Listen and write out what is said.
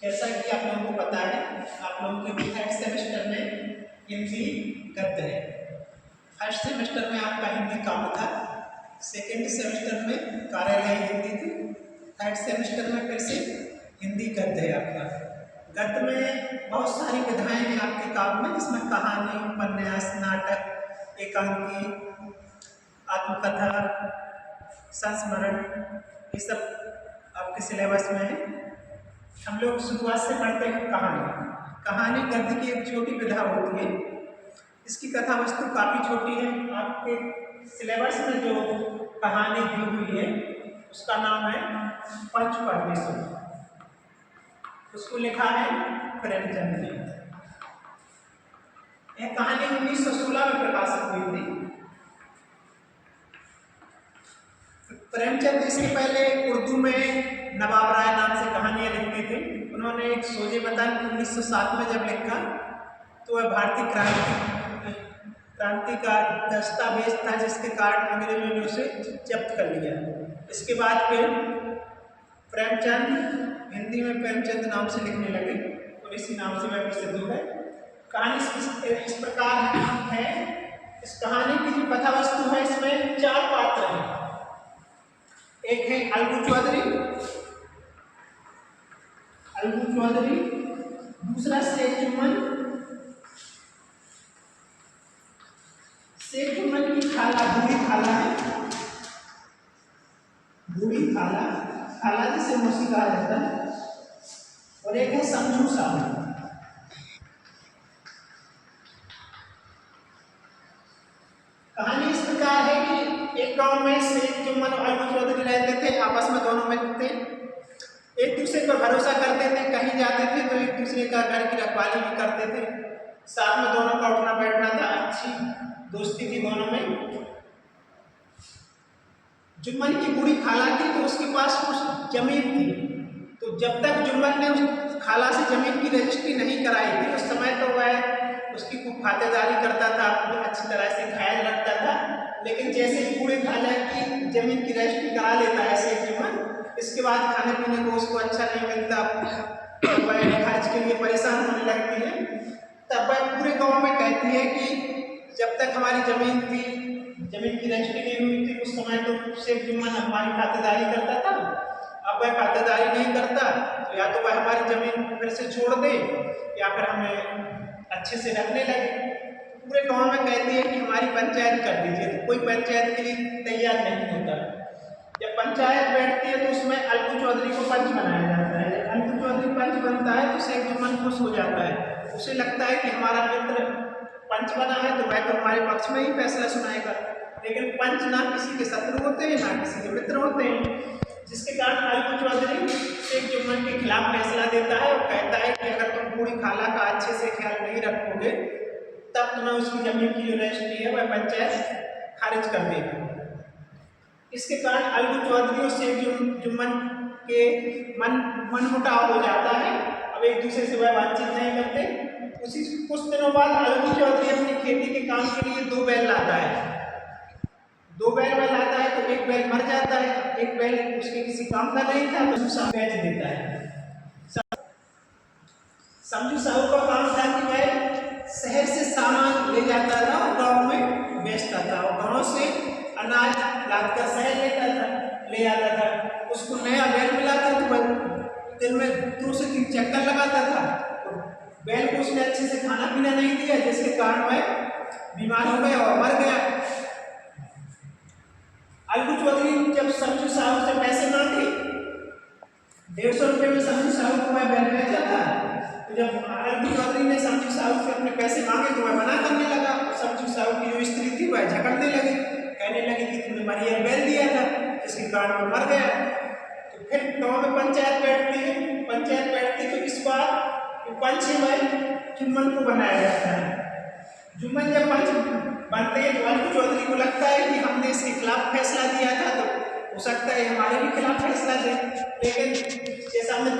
जैसा कि आप लोगों को पता है, आप लोगों के भी थर्ड सेमेस्टर में हिंदी गद्य है। फर्स्ट सेमेस्टर में आपका हिंदी काव्य था, सेकेंड सेमेस्टर में कार्यालय हिंदी थी, थर्ड सेमेस्टर में फिर से हिंदी गद्य है आपका। गद्य में बहुत सारी विधाएं हैं आपके काव्य में, जिसमें कहानी, उपन्यास, नाटक, एकांकी, आत्मकथा, संस्मरण, ये सब आपके सिलेबस में है। हम लोग शुरुआत से पढ़ते हैं कहानी। कहानी गद्य की एक छोटी विधा होती है। इसकी कथा वस्तु काफ़ी छोटी है। आपके सिलेबस में जो कहानी दी हुई है उसका नाम है पंच परमेश्वर। उसको लिखा है प्रेमचंद ने। यह कहानी 1916 में प्रकाशित हुई थी। प्रेमचंद इसके पहले उर्दू में नवाब राय नाम से कहानियाँ लिखते थे। उन्होंने एक सोजे बतान 1907 में जब लिखा तो वह भारतीय क्रांति का दस्तावेज था, जिसके कारण अंग्रेजों ने उसे जब्त कर लिया। इसके बाद फिर प्रेमचंद हिंदी में प्रेमचंद नाम से लिखने लगे और इसी नाम से वह प्रसिद्ध हो गए। कहानी इस प्रकार है। इस कहानी की जो कथा वस्तु है, इसमें 4 पात्र हैं। एक है अलगू चौधरी, दूसरा शेख जुम्मन की खाला बूढ़ी खाला जिसे मुर्शी कहा जाता है, और एक है समझू साहब। कहानी इस प्रकार है कि एक गांव में शेख जुम्मन और अलगू चौधरी रहते थे। आपस में दोनों में थे, एक दूसरे पर भरोसा करते थे। कहीं जाते थे तो एक दूसरे का घर की रखवाली भी करते थे। साथ में दोनों का उठना बैठना था, अच्छी दोस्ती थी दोनों में। जुम्मन की बूढ़ी खाला थी तो उसके पास कुछ जमीन थी। तो जब तक जुम्मन ने उस खाला से जमीन की रजिस्ट्री नहीं कराई थी, उस समय तो वह उसकी खूब खातिरदारी करता था, अच्छी तरह से ख्याल रखता था। लेकिन जैसे ही बूढ़े खाला की जमीन की रजिस्ट्री करा लेता है शेख जुम्मन, इसके बाद खाने पीने को उसको अच्छा नहीं मिलता, वह खर्च के लिए परेशान होने लगती है। तब वह पूरे गांव में कहती है कि जब तक हमारी जमीन की रजिस्ट्री नहीं हुई थी, उस समय तो शेख जुम्मन हमारी खातिरदारी करता था। अब वह खातिरदारी नहीं करता तो या तो वह हमारी जमीन फिर से छोड़ दे या फिर हमें अच्छे से रखने लगे। पूरे गांव में कहती है कि हमारी पंचायत कर दीजिए, तो कोई पंचायत के लिए तैयार नहीं होता। जब पंचायत बैठती है तो उसमें अलगू चौधरी को पंच बनाया जाता है। जब अलगू चौधरी पंच बनता है तो शेख जुम्मन खुश हो जाता है। उसे लगता है कि हमारा मित्र पंच बना है तो वह तो हमारे पक्ष में ही फैसला सुनाएगा। लेकिन पंच ना किसी के शत्रु होते हैं, ना किसी के मित्र होते हैं, जिसके कारण अलगू चौधरी शेख जुम्मन के खिलाफ फैसला देता है और कहता है कि अगर तुम बूढ़ी खाला का अच्छे से ख्याल नहीं रखोगे तब तुम्हें उसकी जमीन की जो रजिस्ट्री है वह पंचायत खारिज कर देगी। इसके कारण अलगू चौधरी और शेख जुम्मन के मनमुटाव हो जाता है। अब एक दूसरे से वह बातचीत नहीं करते। उसी कुछ दिनों बाद अलगू चौधरी अपनी खेती के काम के लिए 2 बैल लाता है। 2 बैल वह लाता है तो एक बैल मर जाता है, एक बैल उसके किसी काम का नहीं था तो दूसरा बेच देता है। समझू साहू का काम था कि वह शहर से सामान ले जाता था और गाँव में बेचता था, और गाँव से अनाज लादकर शहर ले आता था। उसको नया बैल मिला था तो वह दिन में 2 से 3 चक्कर लगाता था। तो बैल को उसने अच्छे से खाना पीना नहीं दिया, जिसके कारण वह बीमार हो गया और मर गया। अलगू चौधरी जब समझू साहू से पैसे मांगे, 150 रुपये में समझू साहू को वह बैल बेचा था। तो जब अलगू चौधरी ने समझू साहू से अपने पैसे मांगे तो वह मना करने लगा। समझू साहू की जो स्त्री थी वह झगड़ने लगी, कहने लगी कि तुमने मरिया बैल दिया था, जिसके कारण वो मर गया। तो फिर गाँव में पंचायत बैठती है। पंचायत बैठती तो इस बार पंच में जुम्मन को बनाया जाता है। जुम्मन जब पंच बनते हैं तो अलगू चौधरी को लगता है कि हमने इसके खिलाफ फैसला दिया था तो हो सकता है हमारे भी खिलाफ फैसला दे। लेकिन जैसा हमने